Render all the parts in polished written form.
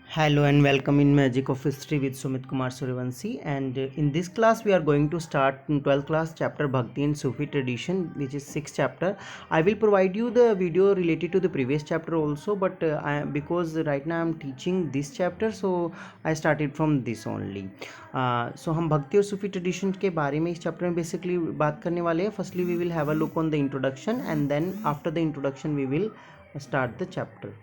Hello and welcome in Magic of History with Sumit Kumar Suryavanshi, and in this class we are going to start in 12th class chapter Bhakti and Sufi tradition, which is 6th chapter. I will provide you the video related to the previous chapter also, but because right now I am teaching this chapter, so I started from this only. So हम भक्ति और सूफी tradition के बारे में इस chapter में basically बात करने वाले हैं. Firstly we will have a look on the introduction and then after the introduction we will start the chapter.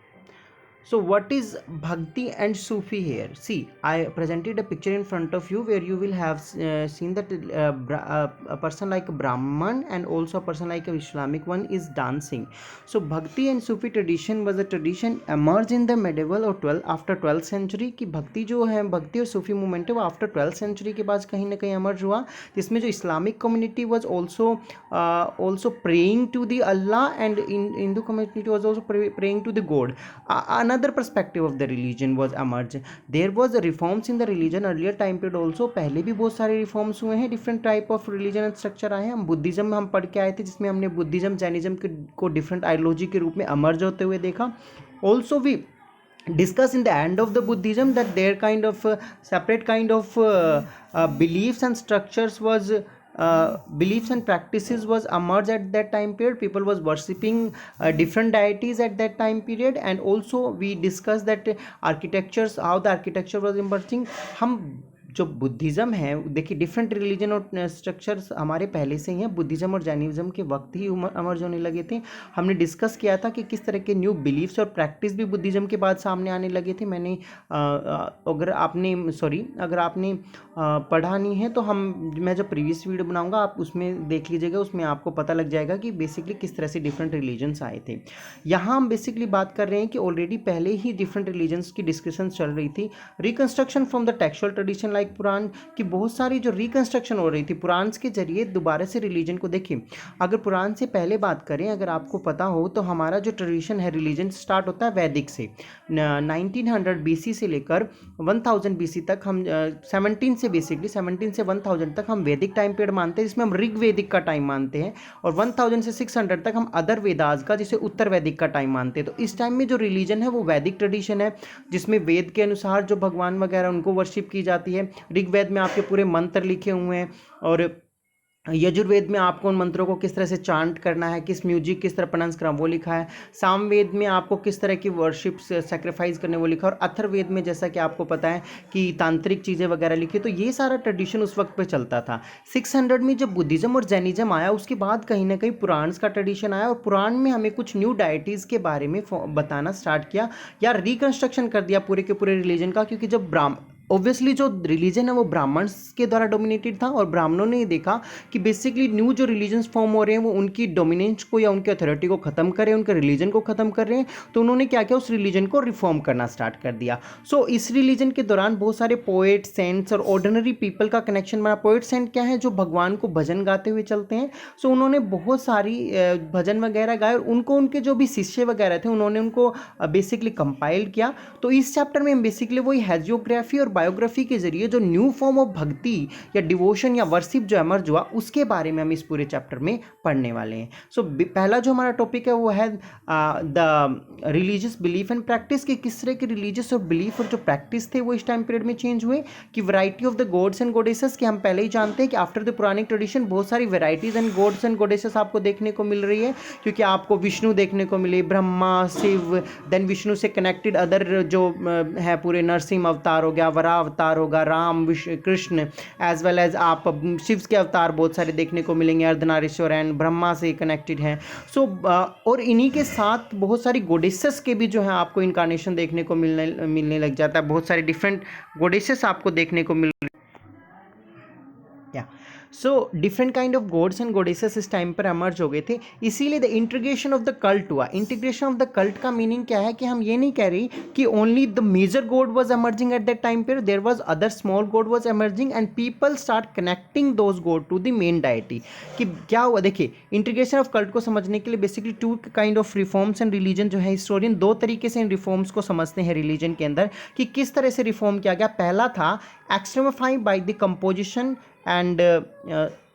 So what is Bhakti and Sufi here? See, I presented a picture in front of you where you will have seen that a person like Brahman and also a person like a Islamic one is dancing. So Bhakti and Sufi tradition was a tradition emerged in the medieval or after 12th century. कि भक्ति जो है, भक्ति और सूफी movement है वो after 12th century के बाद कहीं ना कहीं emerge हुआ, जिसमें जो Islamic community was also praying to the Allah, and in Hindu community was also praying to the God. Another perspective of the religion was emerged. There was reforms in the religion earlier time period also. पहले भी बहुत सारे reforms हुए हैं, different type of religion and structure आए हैं. हम Buddhism में हम पढ़ के आए थे, जिसमें हमने बुद्धिज्म जैनिज्म को डिफरेंट आइडियोलॉजी के रूप में emerge होते हुए देखा. Also we discuss in the end of the Buddhism that their kind of separate kind of beliefs and structures was beliefs and practices was emerged at that time period. People was worshipping different deities at that time period, and also we discussed that architectures, how the architecture was emerging. हम जो Buddhism है, देखिए different religion और structures हमारे पहले से ही हैं. Buddhism और जैनिज़्म के वक्त ही अमर्ज होने लगे थे. हमने डिस्कस किया था कि किस तरह के न्यू बिलीफ्स और प्रैक्टिस भी बुद्धिज़्म के बाद सामने आने लगे थे. मैंने अगर आपने पढ़ा नहीं है तो मैं जब प्रीवियस वीडियो बनाऊंगा आप उसमें देख लीजिएगा, उसमें आपको पता लग जाएगा कि बेसिकली किस तरह से डिफरेंट रिलीजन्स आए थे. यहाँ हम बेसिकली बात कर रहे हैं कि ऑलरेडी पहले ही डिफरेंट रिलीजन्स की डिस्कशन चल रही थी. Reconstruction from the textual tradition like Purana की बहुत सारी जो रिकंस्ट्रक्शन हो रही थी पुराण के जरिए दोबारा से रिलीजन को. देखिए, अगर पुराण से पहले बात करें, अगर आपको पता हो तो हमारा जो ट्रेडिशन है रिलीजन स्टार्ट होता है वैदिक से. 1900 BC से लेकर 1000 BC तक हम 17 से 1000 तक हम वैदिक टाइम पीरियड मानते हैं, जिसमें हम ऋग वैदिक का टाइम मानते हैं, और 1000 से 600 तक हम अदर वेदास का, जिसे उत्तर वैदिक का टाइम मानते हैं. तो इस टाइम में जो रिलीजन है वो वैदिक ट्रेडिशन है, जिसमें वेद के अनुसार जो भगवान वगैरह उनको वर्शिप की जाती है. ऋग्वेद में आपके पूरे मंत्र लिखे हुए हैं, और यजुर्वेद में आपको उन मंत्रों को किस तरह से चांट करना है, किस म्यूजिक किस तरह प्रोनाउंस करना वो लिखा है. सामवेद में आपको किस तरह की वर्शिप सेक्रीफाइस करने वो लिखा है, और अथर्ववेद में जैसा कि आपको पता है कि तांत्रिक चीज़ें वगैरह लिखी. तो ये सारा ट्रेडिशन उस वक्त पे चलता था. 600 में जब बुद्धिज़्म और जैनिज्म आया, उसके बाद कहीं ना कहीं पुराण का ट्रेडिशन आया, और पुराण में हमें कुछ न्यू डाइटीज़ के बारे में बताना स्टार्ट किया, या रिकन्स्ट्रक्शन कर दिया पूरे के पूरे रिलीजन का. क्योंकि जब ऑब्वियसली जो रिलीजन है वो ब्राह्मण्स के द्वारा डोमिनेटेड था, और ब्राह्मणों ने देखा कि बेसिकली न्यू जो रिलीजन्स फॉर्म हो रहे हैं वो उनकी डोमिनेंस को या उनकी अथॉरिटी को ख़त्म कर रहे हैं, उनके रिलीजन को ख़त्म कर रहे हैं. तो उन्होंने क्या किया, उस रिलीजन को रिफॉर्म करना स्टार्ट कर दिया. सो इस रिलीजन के दौरान बहुत सारे पोएट, सेंट्स और ऑर्डिनरी पीपल का कनेक्शन बना. पोएट सेंट क्या है, जो भगवान को भजन गाते हुए चलते हैं. सो उन्होंने बहुत सारी भजन वगैरह गाए, और उनको उनके जो भी शिष्य वगैरह थे उन्होंने उनको बेसिकली कंपाइल किया. तो इस चैप्टर में हम बेसिकली वही हैजियोग्राफी और बायोग्राफी के जरिए जो न्यू फॉर्म ऑफ भक्ति या डिवोशन या वर्शिप जो एमर्ज हुआ उसके बारे में हम इस पूरे चैप्टर में पढ़ने वाले हैं. सो पहला जो हमारा टॉपिक है वो है the religious belief and practice, कि किस तरह के रिलीजियस और बिलीफ और जो प्रैक्टिस थे वो इस टाइम पीरियड में चेंज हुए. कि variety of the gods and goddesses, कि हम पहले ही जानते हैं कि आफ्टर द पुरानिक ट्रेडिशन बहुत सारी varieties and God's and goddesses आपको देखने को मिल रही है. क्योंकि आपको विष्णु देखने को मिले, ब्रह्मा, शिव, देन विष्णु से कनेक्टेड अदर जो है पूरे नरसिंह अवतार हो गया, वराह अवतार होगा, Ram, Krishna, as well as आप शिव के अवतार बहुत सारे देखने को मिलेंगे, अर्धनारीश्वर एंड ब्रह्मा से कनेक्टेड हैं. सो और इन्हीं के साथ बहुत सारी गोडेसेस के भी जो है आपको इनकारनेशन देखने को मिलने लग जाता है. बहुत सारे डिफरेंट गोडेसेस आपको देखने को मिल या so different kind of gods and goddesses इस टाइम पर एमर्ज हो गए थे. इसीलिए the integration of the cult हुआ. इंटीग्रेशन ऑफ द कल्ट का मीनिंग क्या है, कि हम ये नहीं कह रही कि only the major god was emerging at that time period, there was other small god was emerging, and people start connecting those god to the main deity. कि क्या हुआ, देखिए इंटीग्रेशन ऑफ कल्ट को समझने के लिए basically two kind of reforms and religion जो है, हिस्टोरियन दो तरीके से इन रिफॉर्म्स को समझते हैं रिलीजन के अंदर, कि किस तरह से रिफॉर्म किया गया. पहला था एक्सट्रीमिफाई by the composition and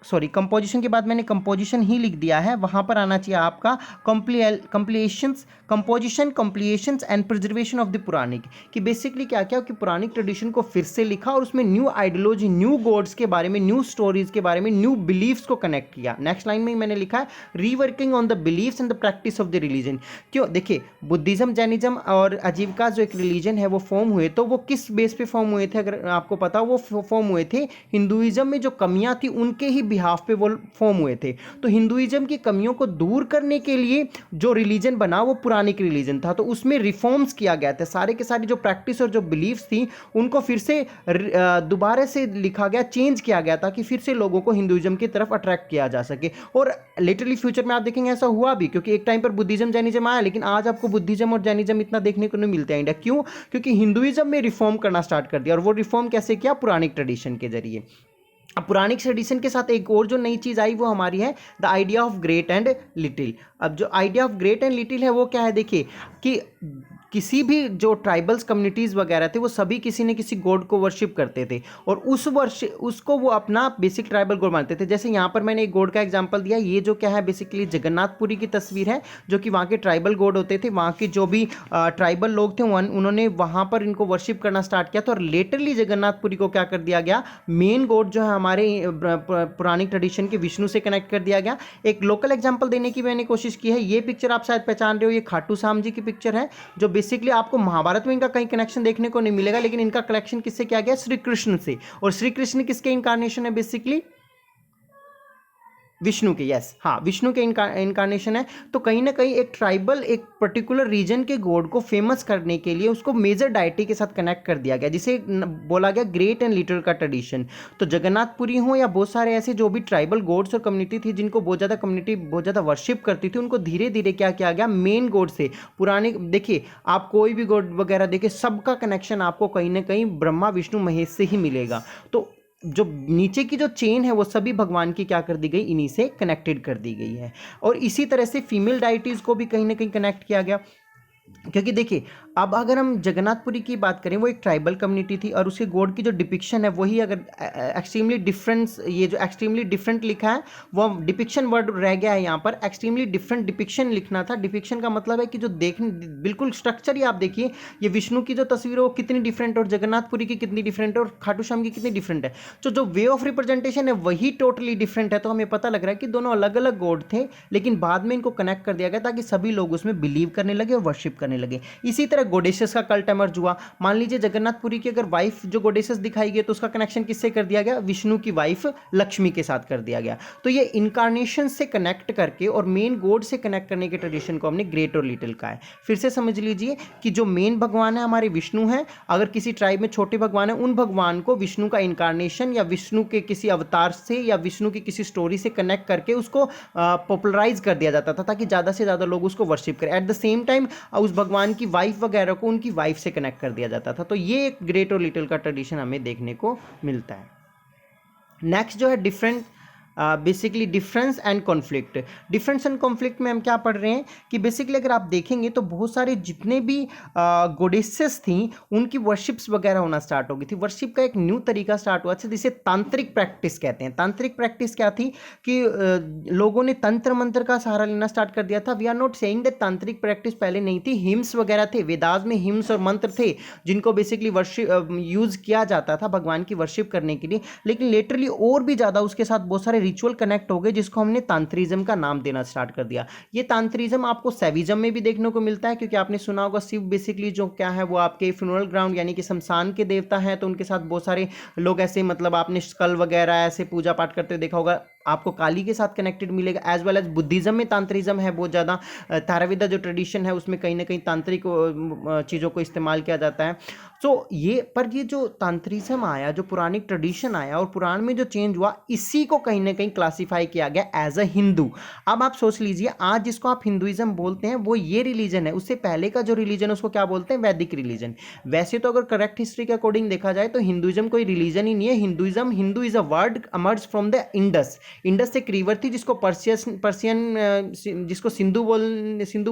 sorry, composition के बाद मैंने कंपोजिशन ही लिख दिया है, वहाँ पर आना चाहिए आपका completions, composition, completions and preservation of the Puranic, कि बेसिकली क्या क्या कि पुरानिक ट्रेडिशन को फिर से लिखा और उसमें न्यू आइडियोलॉजी, न्यू गॉड्स के बारे में, न्यू स्टोरीज के बारे में, न्यू बिलीव्स को कनेक्ट किया। नेक्स्ट लाइन में मैंने लिखा है reworking on the believes and the practice of the religion. क्यों, देखिए बुद्धिज्म, जैनिज्म और आजीविका जो एक रिलीजन है वो फॉर्म हुए, तो वो किस बेस पे फॉर्म हुए थे, अगर आपको पता, वो फॉर्म हुए थे हिंदुइज्म में जो कमियां थी उनके ही बिहाफ पे वो फॉर्म हुए थे। तो हिंदुइज्म की कमियों को दूर करने के लिए जो रिलीजन बना वो पुरानिक रिलीजन था, तो उसमें रिफॉर्म्स किया गया था, सारे के सारे जो प्रैक्टिस और जो बिलीव्स थी उनको फिर से दोबारा से लिखा गया, चेंज किया गया, ताकि फिर से लोगों को हिंदुइज्म की तरफ अट्रैक्ट किया जा सके। और लिटरली फ्यूचर में आप देखेंगे ऐसा हुआ भी, क्योंकि एक टाइम पर बुद्धिज्म, जैनिज्म आया, लेकिन आज आपको बुद्धिज्म और जैनिज्म इतना देखने को नहीं मिलता है इंडिया। क्यों? क्योंकि हिंदुइज्म में रिफॉर्म करना स्टार्ट कर दिया, और वो रिफॉर्म कैसे किया? पुरानिक ट्रेडिशन के जरिए। अब पुरानिक ट्रेडिशन के साथ एक और जो नई चीज़ आई वो हमारी है the idea of great and little. अब जो idea of great and little है वो क्या है? देखिए कि किसी भी जो ट्राइबल्स कम्युनिटीज़ वगैरह थे वो सभी किसी न किसी गॉड को वर्शिप करते थे, और उसको वो अपना बेसिक ट्राइबल गॉड मानते थे। जैसे यहाँ पर मैंने एक गॉड का एग्जांपल दिया, ये जो क्या है बेसिकली जगन्नाथपुरी की तस्वीर है, जो कि वहाँ के ट्राइबल गॉड होते थे, वहाँ के जो भी ट्राइबल लोग थे उन्होंने वहाँ पर इनको वर्शिप करना स्टार्ट किया था, और लेटरली जगन्नाथपुरी को क्या कर दिया गया, मेन गॉड जो है हमारे पुरानिक ट्रेडिशन के विष्णु से कनेक्ट कर दिया गया। एक लोकल एग्जाम्पल देने की मैंने कोशिश की है, ये पिक्चर आप शायद पहचान रहे हो, ये खाटू श्याम जी की पिक्चर है, जो बेसिकली आपको महाभारत में इनका कहीं कनेक्शन देखने को नहीं मिलेगा, लेकिन इनका कनेक्शन किससे किया गया? श्री कृष्ण से। और श्री कृष्ण किसके इनकारनेशन है? बेसिकली विष्णु के। यस, हाँ, विष्णु के इनकारनेशन है। तो कहीं ना कहीं एक ट्राइबल, एक पर्टिकुलर रीजन के गॉड को फेमस करने के लिए उसको मेजर डाइटी के साथ कनेक्ट कर दिया गया, जिसे बोला गया ग्रेट एंड लिटिल का ट्रेडिशन। तो जगन्नाथपुरी हो या बहुत सारे ऐसे जो भी ट्राइबल गॉड्स और कम्युनिटी थी जिनको बहुत ज़्यादा वर्शिप करती थी, उनको धीरे धीरे क्या किया गया, मेन गॉड से पुराने, देखिए आप कोई भी गॉड वगैरह देखिए, सबका कनेक्शन आपको कहीं ना कहीं ब्रह्मा विष्णु महेश से ही मिलेगा। तो जो नीचे की जो चेन है वो सभी भगवान की क्या कर दी गई, इन्हीं से कनेक्टेड कर दी गई है। और इसी तरह से फीमेल डाइटीज को भी कहीं ना कहीं कनेक्ट किया गया, क्योंकि देखिए अब अगर हम जगन्नाथपुरी की बात करें, वो एक ट्राइबल कम्युनिटी थी, और उसके गॉड की जो डिपिक्शन है वही, अगर एक्सट्रीमली डिफरेंस, ये जो एक्सट्रीमली डिफरेंट लिखा है वो डिपिक्शन वर्ड रह गया है यहाँ पर, एक्सट्रीमली डिफरेंट डिपिक्शन लिखना था। डिपिक्शन का मतलब है कि जो देखने, बिल्कुल स्ट्रक्चर ही आप देखिए, ये विष्णु की जो तस्वीर है वो कितनी डिफरेंट है, और जगन्नाथपुरी की कितनी डिफरेंट है, और खाटू श्याम की कितनी डिफरेंट है। तो जो वे ऑफ रिप्रेजेंटेशन है वही टोटली डिफरेंट है। तो हमें पता लग रहा है कि दोनों अलग अलग गॉड थे, लेकिन बाद में इनको कनेक्ट कर दिया गया ताकि सभी लोग उसमें बिलीव करने लगे और वर्शिप करने लगे। इसी तरह गोडेसेस का कल्ट एमर्ज हुआ। मान लीजिए जगन्नाथपुरी की अगर वाइफ जो गोडेसेस दिखाई गई, तो उसका कनेक्शन किससे कर दिया गया? विष्णु की वाइफ लक्ष्मी के साथ कर दिया गया। तो ये इनकारनेशन से कनेक्ट करके और मेन गॉड से कनेक्ट करने के ट्रेडिशन को हमने ग्रेट और लिटिल का है। फिर से समझ लीजिए कि जो मेन भगवान है हमारे विष्णु है, अगर किसी ट्राइब में छोटे भगवान है, उन भगवान को विष्णु का इनकारनेशन या विष्णु के किसी अवतार से या विष्णु की किसी स्टोरी से कनेक्ट करके उसको पॉपुलराइज कर दिया जाता था, ताकि ज़्यादा से ज़्यादा लोग उसको वर्शिप करें। एट द सेम टाइम उस भगवान की वाइफ वगैरह को उनकी वाइफ से कनेक्ट कर दिया जाता था। तो ये एक ग्रेट और लिटिल का ट्रेडिशन हमें देखने को मिलता है। नेक्स्ट जो है different, basically difference and conflict. Difference and conflict में हम क्या पढ़ रहे हैं कि बेसिकली अगर आप देखेंगे तो बहुत सारे जितने भी गोडेसेस थी उनकी वर्शिप्स वगैरह होना स्टार्ट हो गई थी। वर्शिप का एक न्यू तरीका स्टार्ट हुआ था जिसे तांत्रिक प्रैक्टिस कहते हैं। तांत्रिक प्रैक्टिस क्या थी कि लोगों ने तंत्र मंत्र का सहारा लेना स्टार्ट कर दिया था। We are not saying that tantric practice पहले नहीं थी, हिम्स वगैरह थे, वेदास में हिम्स और मंत्र थे जिनको बेसिकली वर्शिप यूज किया जाता था भगवान की वर्शिप करने के लिए, लेकिन लिटरली और भी ज़्यादा उसके साथ बहुत सारे रिचुअल कनेक्ट हो गए जिसको हमने तांत्रिज्म का नाम देना स्टार्ट कर दिया। ये तांत्रिज्म आपको सैविज्म में भी देखने को मिलता है, क्योंकि आपने सुना होगा शिव बेसिकली जो क्या है वो आपके फ्यूनरल ग्राउंड यानी कि शमशान के देवता हैं, तो उनके साथ बहुत सारे लोग ऐसे, मतलब आपने स्कल वगैरह ऐसे पूजा पाठ करते देखा होगा, आपको काली के साथ कनेक्टेड मिलेगा। एज वेल एज बुद्धिज्म में तांत्रिज्म है बहुत ज़्यादा। थाराविदा जो ट्रेडिशन है उसमें कहीं ना कहीं तांत्रिक चीज़ों को इस्तेमाल किया जाता है। तो ये पर ये जो तांत्रिज्म आया, जो पुरानिक ट्रेडिशन आया और पुराण में जो चेंज हुआ, इसी को कहीं ना कहीं क्लासीफाई किया गया एज अ हिंदू। अब आप सोच लीजिए आज जिसको आप हिंदुइज्म बोलते हैं वो ये रिलीजन है, उससे पहले का जो रिलीजन है उसको क्या बोलते हैं? वैदिक रिलीजन। वैसे तो अगर करेक्ट हिस्ट्री के अकॉर्डिंग देखा जाए तो हिंदुइज्म कोई रिलीजन ही नहीं है। Hinduism, Hindu is a word emerged from the Indus. Indus एक रिवर थी जिसको पर्शियन जिसको सिंधु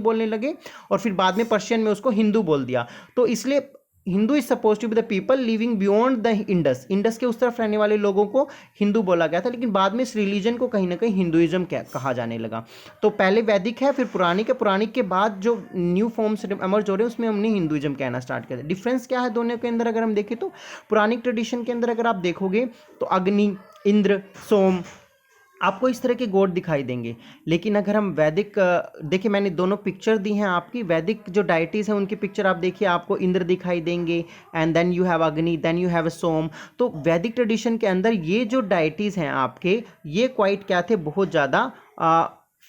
बोलने लगे और फिर बाद में पर्शियन में उसको हिंदू बोल दिया। तो इसलिए Hindu is suppose to be the people living beyond the Indus, Indus के उस तरफ रहने वाले लोगों को हिंदू बोला गया था, लेकिन बाद में इस रिलीजन को कहीं ना कहीं हिंदुइज्म कहा जाने लगा। तो पहले वैदिक है, फिर पुराणिक है, पुराणिक के बाद जो न्यू फॉर्म्स इमर्ज हो रहे हैं उसमें हमने हिंदुइज्म कहना स्टार्ट किया था। डिफरेंस क्या है दोनों के अंदर अगर हम देखें तो पुरानिक ट्रेडिशन के अंदर अगर आप देखोगे तो अग्नि, इंद्र, सोम, आपको इस तरह के गॉड दिखाई देंगे। लेकिन अगर हम वैदिक देखिए, मैंने दोनों पिक्चर दी हैं आपकी, वैदिक जो डाइटीज़ हैं उनकी पिक्चर आप देखिए, आपको इंद्र दिखाई देंगे एंड देन यू हैव अग्नि, देन यू हैव अ सोम। तो वैदिक ट्रेडिशन के अंदर ये जो डाइटीज़ हैं आपके, ये क्वाइट क्या थे, बहुत ज़्यादा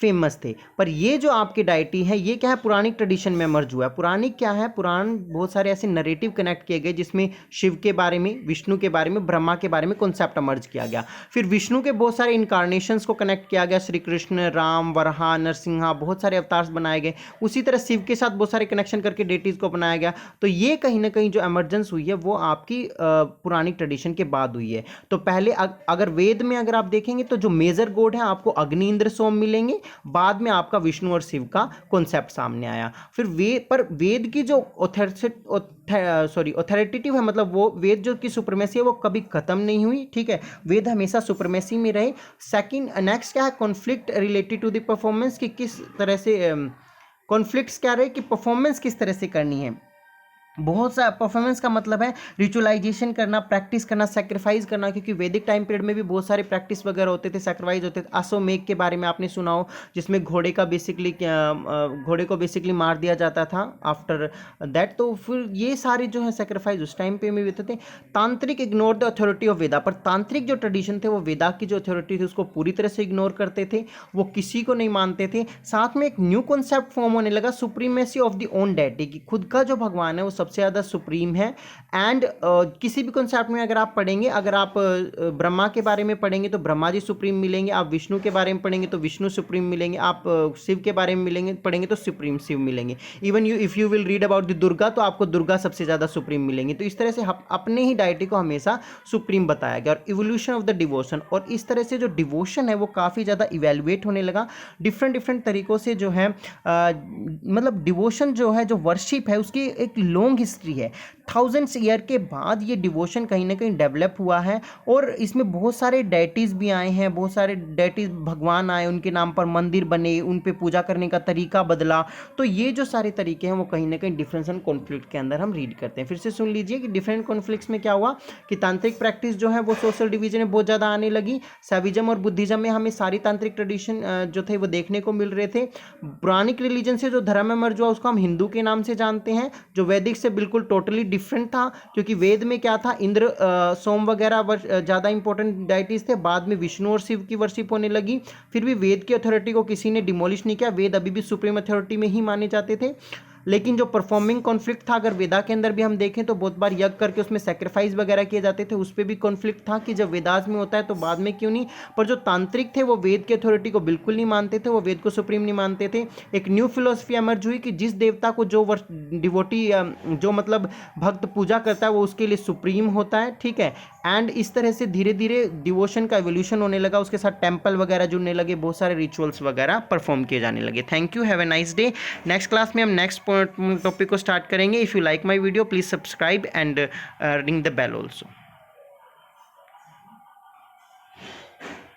फेमस थे। पर ये जो आपकी डाइटी है ये क्या है, पुरानिक ट्रेडिशन में मर्ज हुआ है। पुरानिक क्या है, पुराण बहुत सारे ऐसे नरेटिव कनेक्ट किए गए जिसमें शिव के बारे में, विष्णु के बारे में, ब्रह्मा के बारे में कॉन्सेप्ट मर्ज किया गया। फिर विष्णु के बहुत सारे इनकारनेशंस को कनेक्ट किया गया, श्री कृष्ण, राम, वराह, नरसिंहा, बहुत सारे अवतार्स बनाए गए। उसी तरह शिव के साथ बहुत सारे कनेक्शन करके डेटीज़ को बनाया गया। तो ये कहीं ना कहीं जो एमर्जेंस हुई है वो आपकी पुरानिक ट्रेडिशन के बाद हुई है। तो पहले अगर वेद में अगर आप देखेंगे तो जो मेजर गॉड है आपको अग्नि, इंद्र, सोम मिलेंगे। बाद में आपका विष्णु और शिव का कॉन्सेप्ट सामने आया। फिर वेद की जो ऑथोरिटेटिव है, मतलब वो वेद जो की सुप्रीमेसी है वो कभी खत्म नहीं हुई, ठीक है, वेद हमेशा सुप्रीमेसी में रहे। सेकंड, नेक्स्ट क्या है, conflict related to the performance, कि किस तरह से कॉन्फ्लिक्ट्स क्या रहे, कि परफॉर्मेंस किस तरह से करनी है। बहुत सा परफॉर्मेंस का मतलब है रिचुअलाइजेशन करना, प्रैक्टिस करना, सेक्रीफाइस करना, क्योंकि वैदिक टाइम पीरियड में भी बहुत सारे प्रैक्टिस वगैरह होते थे, सेक्रीफाइस होते थे। अश्वमेध के बारे में आपने सुना हो, जिसमें घोड़े को बेसिकली मार दिया जाता था आफ्टर दैट। तो फिर ये सारे जो है सेक्रीफाइस उस टाइम पे में भी होते थे। तांत्रिक इग्नोर द अथॉरिटी ऑफ वेदा, पर तांत्रिक जो ट्रेडिशन थे वो वेदा की जो अथॉरिटी थी उसको पूरी तरह से इग्नोर करते थे, वो किसी को नहीं मानते थे। साथ में एक न्यू कॉन्सेप्ट फॉर्म होने लगा, supremacy of the own deity, कि खुद का जो भगवान है वो सबसे ज़्यादा सुप्रीम है। एंड किसी भी कॉन्सेप्ट में अगर आप पढ़ेंगे, अगर आप ब्रह्मा के बारे में पढ़ेंगे तो ब्रह्मा जी सुप्रीम मिलेंगे, आप विष्णु के बारे में पढ़ेंगे तो विष्णु सुप्रीम मिलेंगे, आप शिव के बारे में पढ़ेंगे तो सुप्रीम शिव मिलेंगे। Even if you will read about the Durga तो आपको दुर्गा सबसे ज़्यादा सुप्रीम मिलेंगे। तो इस तरह से अपने ही डाइटी को हमेशा सुप्रीम बताया गया। और इवोल्यूशन ऑफ द डिवोशन, और इस तरह से जो डिवोशन है वो काफ़ी ज़्यादा इवेल्युएट होने लगा डिफरेंट तरीक़ों से, जो है मतलब डिवोशन जो है, जो वर्शिप है, उसकी एक लॉन्ग हिस्ट्री है। थाउजेंड्स ईयर के बाद ये डिवोशन कहीं ना कहीं डेवलप हुआ है, और इसमें बहुत सारे डेटीज़ भी आए हैं, बहुत सारे डेटीज़ भगवान आए, उनके नाम पर मंदिर बने, उन पे पूजा करने का तरीका बदला। तो ये जो सारे तरीके हैं वो कहीं ना कहीं डिफरेंस एंड कॉन्फ्लिक्ट के अंदर हम रीड करते हैं। फिर से सुन लीजिए कि डिफरेंट कॉन्फ्लिक्ट्स में क्या हुआ, कि तांत्रिक प्रैक्टिस जो है वो सोशल डिवीजन में बहुत ज़्यादा आने लगी। सैविज्म और बुद्धिज्म में हमें सारी तांत्रिक ट्रेडिशन जो थे वो देखने को मिल रहे थे। पुरानिक रिलीजन से जो धर्म इमर्ज हुआ उसको हम हिंदू के नाम से जानते हैं, जो वैदिक से बिल्कुल टोटली डिफरेंट था, क्योंकि वेद में क्या था, इंद्र, सोम वगैरह ज़्यादा इंपॉर्टेंट डाइटीज थे। बाद में विष्णु और शिव की वर्शिप होने लगी। फिर भी वेद की अथॉरिटी को किसी ने डिमोलिश नहीं किया, वेद अभी भी सुप्रीम अथॉरिटी में ही माने जाते थे। लेकिन जो परफॉर्मिंग कॉन्फ्लिक्ट था, अगर वेदा के अंदर भी हम देखें तो बहुत बार यज्ञ करके उसमें सेक्रीफाइस वगैरह किए जाते थे, उस पर भी कॉन्फ्लिक्ट था कि जब वेदास में होता है तो बाद में क्यों नहीं। पर जो तांत्रिक थे वो वेद की अथॉरिटी को बिल्कुल नहीं मानते थे, वो वेद को सुप्रीम नहीं मानते थे। एक न्यू फिलोसफी एमर्ज हुई कि जिस देवता को जो डिवोटी जो मतलब भक्त पूजा करता है वो उसके लिए सुप्रीम होता है, ठीक है। एंड इस तरह से धीरे धीरे डिवोशन का एवोल्यूशन होने लगा, उसके साथ टेम्पल वगैरह जुड़ने लगे, बहुत सारे रिचुअल्स वगैरह परफॉर्म किए जाने लगे। Thank you, have a nice day. Next class में हम नेक्स्ट टॉपिक को स्टार्ट करेंगे। If you like my video please subscribe and ring the bell also.